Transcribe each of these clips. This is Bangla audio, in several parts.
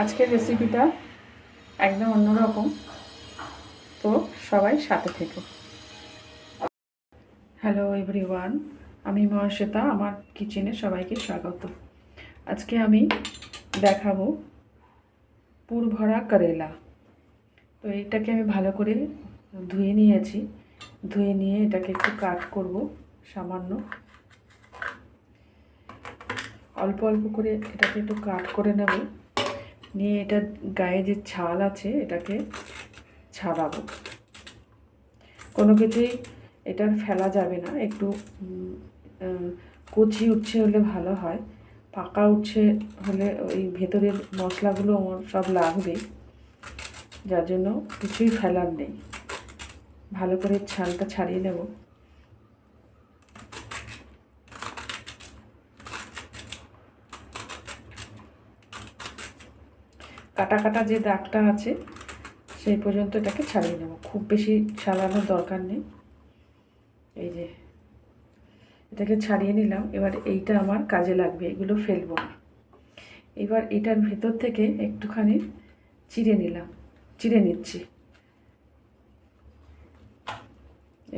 আজকের রেসিপিটা একদম অন্যরকম, তো সবাই সাথে থেকো। হ্যালো এভরিওয়ান, আমি মহাশ্বেতা, আমার কিচেনে সবাইকে স্বাগত। আজকে আমি দেখাবো পুর ভরা করেলা। তো এইটাকে আমি ভালো করে ধুয়ে নিয়েছি। ধুয়ে নিয়ে এটাকে একটু কাট করব, সামান্য অল্প অল্প করে এটাকে একটু কাট করে নেব। নিয়ে এটা গায়ে যে ছাল আছে এটাকে ছাড়াবো। কোনো কিছুই এটার ফেলা যাবে না। একটু কচি উচ্ছে হলে ভালো হয়, পাকা উচ্ছে হলে ওই ভেতরের মশলাগুলো সব লাগবে, যার জন্য কিছুই ফেলার নেই। ভালো করে ছালটা ছাড়িয়ে নেব। কাটা কাটা যে দাগটা আছে সেই পর্যন্ত এটাকে ছাড়িয়ে নেব, খুব বেশি ছাড়ানোর দরকার নেই। এই যে এটাকে ছাড়িয়ে নিলাম। এবার এইটা আমার কাজে লাগবে, এগুলো ফেলবো না। এবার এটার ভেতর থেকে একটুখানি চিড়ে নিচ্ছি।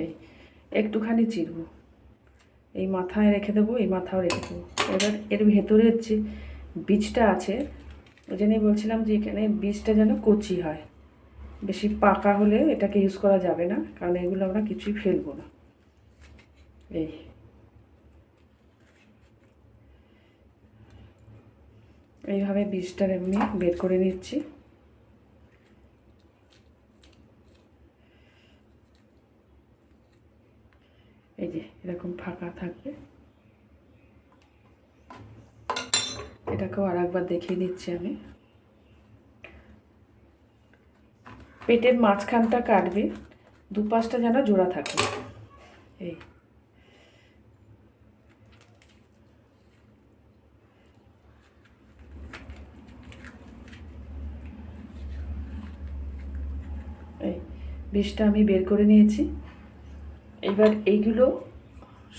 এই একটুখানি চিরব, এই মাথায় রেখে দেবো, এই মাথাও রেখে দেবো। এবার এর ভেতরে যে বীজটা আছে, ওই জন্যই বলছিলাম যে এখানে বীজটা যেন কচি হয়। বেশি পাকা হলে এটাকে ইউজ করা যাবে না, কারণ এগুলো আমরা কিছুই ফেলবো না। এইভাবে বীজটা এমনি বের করে নিচ্ছি। এই যে এরকম ফাঁকা থাকবে। এটাকেও আর একবার দেখিয়ে দিচ্ছি আমি। পেটের মাঝখানটা কাটবে, দুপাশটা যেন জোড়া থাকে। এই এই বীজটা আমি বের করে নিয়েছি। এবার এইগুলো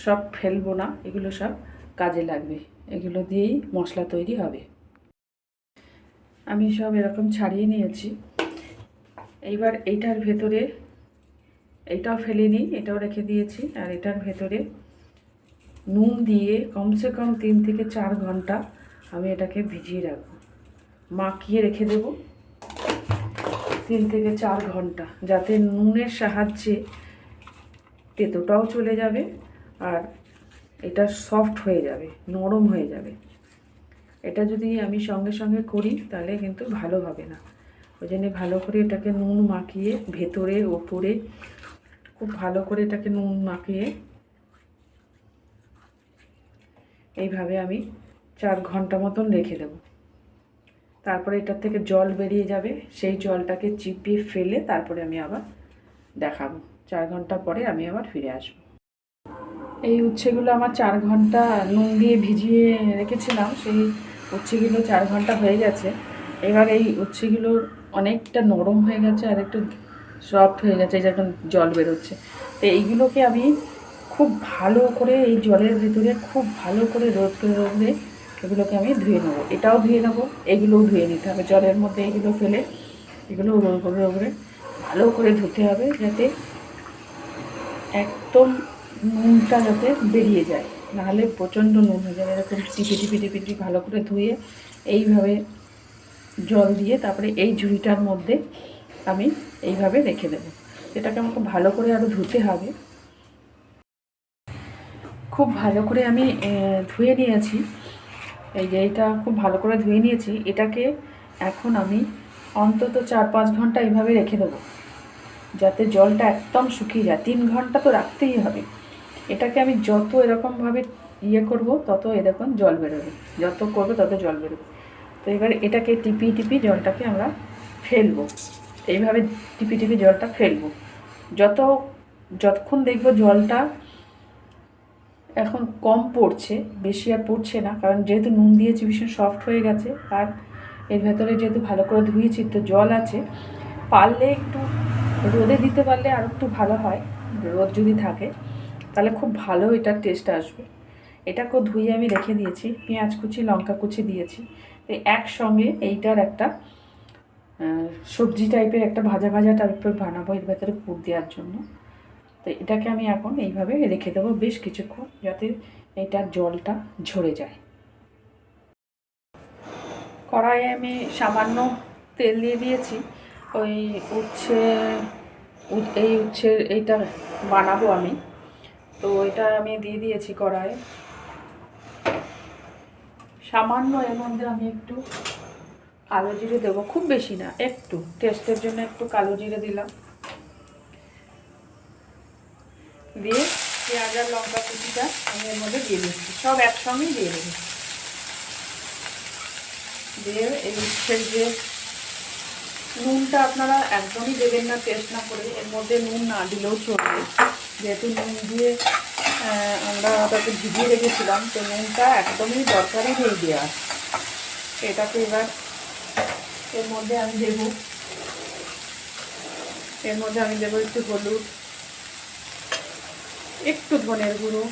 সব ফেলবো না, এগুলো সব কাজে লাগবে, এগুলো দিয়েই মশলা তৈরি হবে। আমি সব এরকম ছাড়িয়ে নিয়েছি। এইবার এইটার ভেতরে, এইটাও ফেলে নিই, এটাও রেখে দিয়েছি। আর এটার ভেতরে নুন দিয়ে কমসে কম 3 থেকে 4 ঘন্টা আমি এটাকে ভিজিয়ে রাখবো, মাখিয়ে রেখে দেব 3 থেকে 4 ঘন্টা, যাতে নুনের সাহায্যে তেতোটাও চলে যাবে আর এটা সফট হয়ে যাবে, নরম হয়ে যাবে। এটা যদি আমি সঙ্গে সঙ্গে করি তাহলে কিন্তু ভালো হবে না। ওই জন্যে ভালো করে এটাকে নুন মাখিয়ে ভেতরে ওপরে খুব ভালো করে এটাকে নুন মাখিয়ে এইভাবে আমি 4 ঘন্টা মতন রেখে দেব। তারপরে এটার থেকে জল বেরিয়ে যাবে, সেই জলটাকে চিপিয়ে ফেলে তারপরে আমি আবার দেখাবো। 4 ঘন্টা পরে আমি আবার ফিরে আসবো। এই উচ্ছেগুলো আমার 4 ঘন্টা নুন দিয়ে ভিজিয়ে রেখেছিলাম, সেই উচ্ছেগুলো 4 ঘন্টা হয়ে গেছে। এবার এই উচ্ছেগুলো অনেকটা নরম হয়ে গেছে আর একটু সফট হয়ে গেছে, যখন জল বেরোচ্ছে। তো এইগুলোকে আমি খুব ভালো করে এই জলের ভিতরে খুব ভালো করে রোদে এগুলোকে আমি ধুয়ে নেবো। এটাও ধুয়ে নেবো, এগুলোও ধুয়ে নিতে হবে। জলের মধ্যে এগুলো ফেলে এগুলো রোদে ভালো করে ধুতে হবে, যাতে একদম নুনটা যাতে বেরিয়ে যায়, নাহলে প্রচণ্ড নুন হয়ে যাবে। এরকম টিপি ভালো করে ধুয়ে এইভাবে জল দিয়ে তারপরে এই ঝুড়িটার মধ্যে আমি এইভাবে রেখে দেবো। এটাকে আমাকে ভালো করে আরও ধুতে হবে। খুব ভালো করে আমি ধুয়ে নিয়েছি। এই যে এটা খুব ভালো করে ধুয়ে নিয়েছি। এটাকে এখন আমি অন্তত 4-5 ঘন্টা এইভাবে রেখে দেবো, যাতে জলটা একদম শুকিয়ে যায়। 3 ঘন্টা তো রাখতেই হবে। এটাকে আমি যত এরকমভাবে করব তত এরকম জল বেরোবে, যত করবে তত জল বেরোবে। তো এবার এটাকে টিপি জলটাকে আমরা ফেলবো, এইভাবে টিপি জলটা ফেলবো। যতক্ষণ দেখবো জলটা এখন কম পড়ছে, বেশি আর পড়ছে না, কারণ যেহেতু নুন দিয়েছি ভীষণ সফট হয়ে গেছে, আর এর ভেতরে যেহেতু ভালো করে ধুয়েছি তো জল আছে। পারলে একটু রোদে দিতে পারলে আর একটু ভালো হয়, রোদ যদি থাকে তাহলে খুব ভালো এটার টেস্ট আসবে। এটাকেও ধুয়ে আমি রেখে দিয়েছি, পেঁয়াজ কুচি লঙ্কা কুচি দিয়েছি। তো একসঙ্গে এইটার একটা সবজি টাইপের একটা ভাজা ভাজা টাইপের বানাবো এর ভেতরে পুর দেওয়ার জন্য। তো এটাকে আমি এখন এইভাবে রেখে দেবো বেশ কিছুক্ষণ, যাতে এটার জলটা ঝরে যায়। কড়াইয়ে আমি সামান্য তেল দিয়ে দিয়েছি। ওই উচ্ছের এইটা বানাবো আমি, তো এটা আমি দিয়ে দিয়েছি কড়াইয়ে। সামান্য এর মধ্যে আমি একটু কালো জিরে দেবো, খুব বেশি না, একটু টেস্টের জন্য একটু কালো জিরে দিলাম। দিয়ে পেঁয়াজ আর লঙ্কা কুচিটা আমি এর মধ্যে দিয়ে দিচ্ছি, সব একসঙ্গেই দিয়ে দেবো। দিয়ে এই উচ্ছের যে নুনটা আপনারা একদমই দেবেন না টেস্ট না করে, এর মধ্যে নুন না দিলেও চলবে, যেহেতু নুন দিয়ে আমরা ওটাকে ভিজিয়ে রেখেছিলাম, তো নুনটা একদমই দরকারই নেই দেওয়া। এটাকে এবার এর মধ্যে আমি দেবো একটু হলুদ, একটু ধনের গুঁড়ো,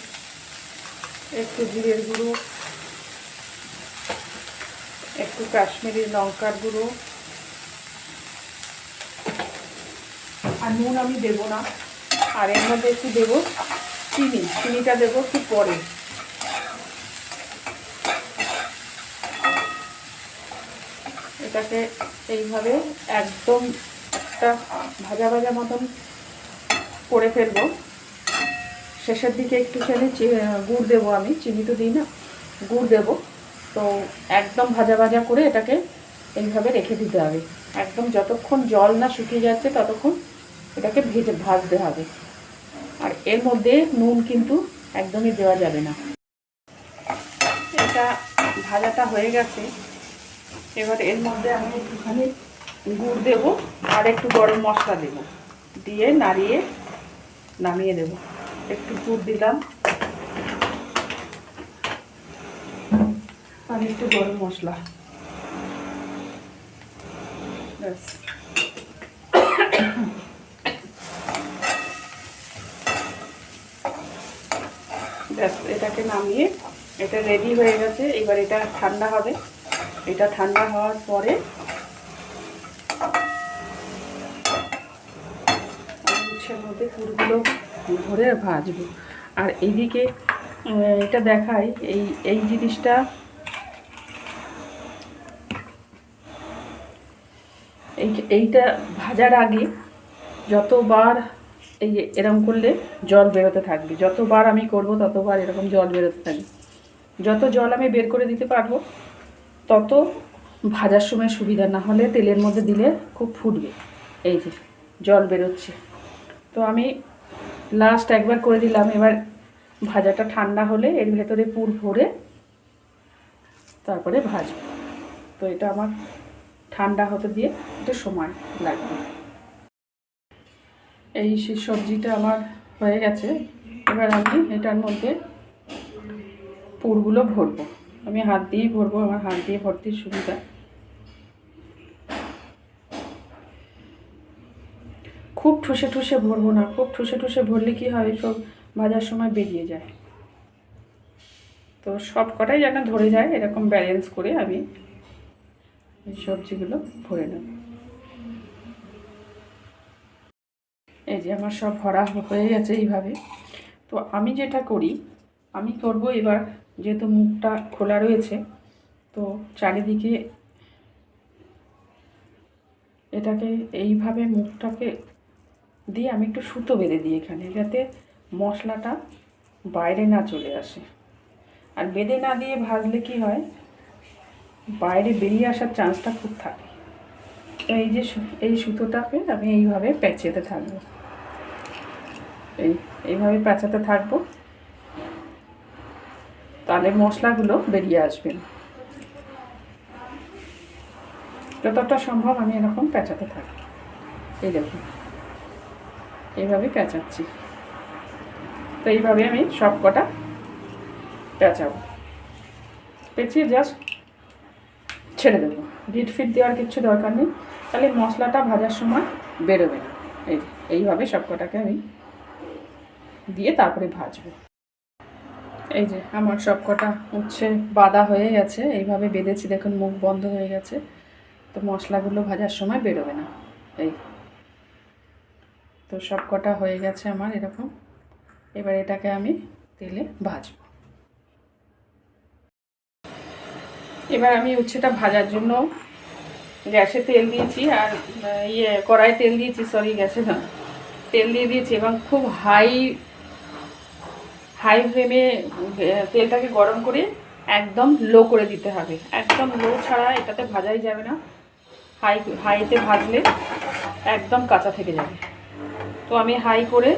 একটু জিরের গুঁড়ো, একটু কাশ্মীরি লঙ্কার গুঁড়ো, আর নুন আমি দেবো না। আর এর মধ্যে একটু দেবো চিনিটা দেবো একটু পরে। এটাকে এইভাবে একদম একটা ভাজা ভাজা মতন করে ফেলবো। শেষের দিকে একটুখানি গুড় দেবো, আমি চিনি তো দিই না, গুড় দেবো। তো একদম ভাজা ভাজা করে এটাকে এইভাবে রেখে দিতে হবে, একদম যতক্ষণ জল না শুকিয়ে যাচ্ছে ততক্ষণ এটাকে ভাজতে হবে। আর এর মধ্যে নুন কিন্তু একদমই দেওয়া যাবে না। এটা ভাজাটা হয়ে গেছে, এবার এর মধ্যে আমি একটুখানি গুড় দেবো আর একটু গরম মশলা দেবো, দিয়ে নাড়িয়ে নামিয়ে দেবো। একটু গুড় দিলাম আর একটু গরম মশলা, ব্যাস। ব্যাস, এটাকে নামিয়ে এটা রেডি হয়ে গেছে। এবার এটা ঠান্ডা হবে। এটা ঠান্ডা হওয়ার পরে উচ্ছের মধ্যে পুরগুলো ভরে ভাজবো। আর এইদিকে এটা দেখাই, এই জিনিসটা এইটা ভাজার আগে যতবার এই এরকম করলে জল বেরোতে থাকবে, যতবার আমি করব ততবার এরকম জল বেরোতে থাকবে। যত জল আমি বের করে দিতে পারবো তত ভাজার সময় সুবিধা, না হলে তেলের মধ্যে দিলে খুব ফুটবে। এই যে জল বেরোচ্ছে, তো আমি লাস্ট একবার করে দিলাম। এবার ভাজাটা ঠান্ডা হলে এর ভেতরে পুর ভরে তারপরে ভাজবো। তো এটা আমার ঠান্ডা হতে দিয়ে একটু সময় লাগবে। এই সবজিটা আমার হয়ে গেছে। এবার আমি এটার মধ্যে পুরগুলো ভরবো। আমি হাত দিয়েই ভরবো, আমার হাত দিয়ে ভরতে সুবিধা। খুব ঠুসে ঠুসে ভরবো না, খুব ঠুসে ঠুসে ভরলে কি হয়, সব ভাজার সময় বেরিয়ে যায়। তো সব কটাই যেন ধরে যায়, এরকম ব্যালেন্স করে আমি এই সবজিগুলো ভরে নেব। এই যে আমার সব ভরা হয়ে গেছে এইভাবে। তো আমি যেটা করি, আমি করব এবার, যেহেতু মুখটা খোলা রয়েছে, তো চারিদিকে এটাকে এইভাবে মুখটাকে দিয়ে আমি একটু সুতো বেঁধে দিই এখানে, যাতে মশলাটা বাইরে না চলে আসে। আর বেঁধে না দিয়ে ভাজলে কি হয়, বাইরে বেরিয়ে আসার চান্সটা খুব থাকে। তো এই সুতোটাকে আমি এইভাবে পেঁচাতে থাকবো, এইভাবে পেঁচাতে থাকবো, তাহলে মশলাগুলো বেরিয়ে আসবে। যতটা সম্ভব আমি এরকম পেঁচাতে থাকি। এই দেখুন, এইভাবে পেঁচাচ্ছি। তো এইভাবে আমি সব কটা পেঁচাবো, পেঁচিয়ে জাস্ট ছেড়ে দেবো। ডিট ফিট দেওয়ার কিছু দরকার নেই, তাহলে মশলাটা ভাজার সময় বেরোবে না। এইভাবে সব কটাকে আমি দিয়ে তারপরে ভাজবো। এই যে আমার সব কটা উচ্ছে বাঁধা হয়ে গেছে, এইভাবে বেঁধেছি, দেখুন মুখ বন্ধ হয়ে গেছে। তো মশলাগুলো ভাজার সময় বেরোবে না। এই তো সব কটা হয়ে গেছে আমার এরকম। এবার এটাকে আমি তেলে ভাজব। এবার আমি উচ্ছেটা ভাজার জন্য গ্যাসে তেল দিয়েছি, আর কড়াইয়ে তেল দিয়েছি, সরি গ্যাসে না, তেল দিয়ে দিয়েছি এবং খুব হাই ফ্লেমে তেলটাকে গরম করে একদম লো করে দিতে হবে। একদম লো ছাড়া এটাতে ভাজাই যাবে না। হাইতে ভাজলে একদম কাঁচা থেকে যাবে। তো আমি হাই করে,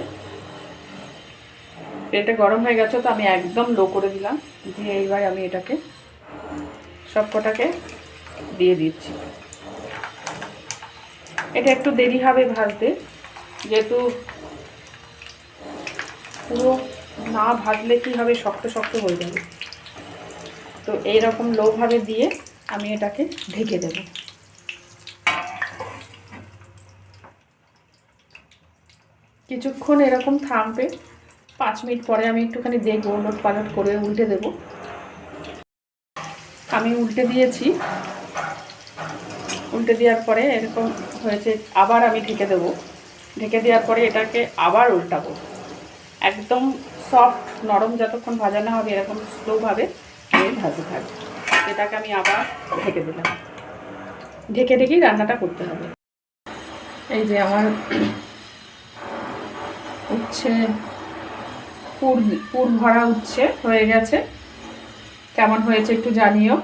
তেলটা গরম হয়ে গেছে, তো আমি একদম লো করে দিলাম। দিয়ে এইবার আমি এটাকে সব কটাকে দিয়ে দিচ্ছি। এটা একটু দেরি হবে ভাজতে, যেহেতু পুরো না ভাজলে কি হবে, শক্ত শক্ত হয়ে যাবে। তো এইরকম লোভাবে দিয়ে আমি এটাকে ঢেকে দেব। কিছুক্ষণ এরকম থাকবে, 5 মিনিট পরে আমি একটুখানি দেখবো, ওলট পালট করে উল্টে দেব। আমি উল্টে দিয়েছি, উল্টে দেওয়ার পরে এরকম হয়েছে, আবার আমি ঢেকে দেবো। ঢেকে দেওয়ার পরে এটাকে আবার উল্টাবো। একদম সফট নরম যতক্ষণ ভাজা না হবে, এরকম স্লোভাবে ভাজতে থাকবে। এটাকে আমি আবার ঢেকে দিলাম। ঢেকে ঢেকেই রান্নাটা করতে হবে। এই যে আমার উচ্ছে পুর ভরা উচ্ছে হয়ে গেছে। কেমন হয়েছে একটু জানিও।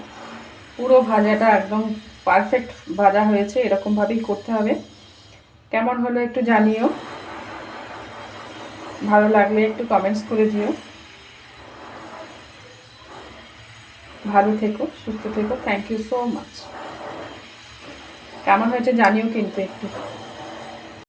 পুরো ভাজাটা একদম পারফেক্ট ভাজা হয়েছে, এরকমভাবেই করতে হবে। কেমন হলো একটু জানিও, ভালো লাগলে একটু কমেন্টস করে দিও। ভালো থেকো, সুস্থ থেকো, থ্যাংক ইউ সো মাচ। কেমন হয়েছে জানিও কিন্তু একটু।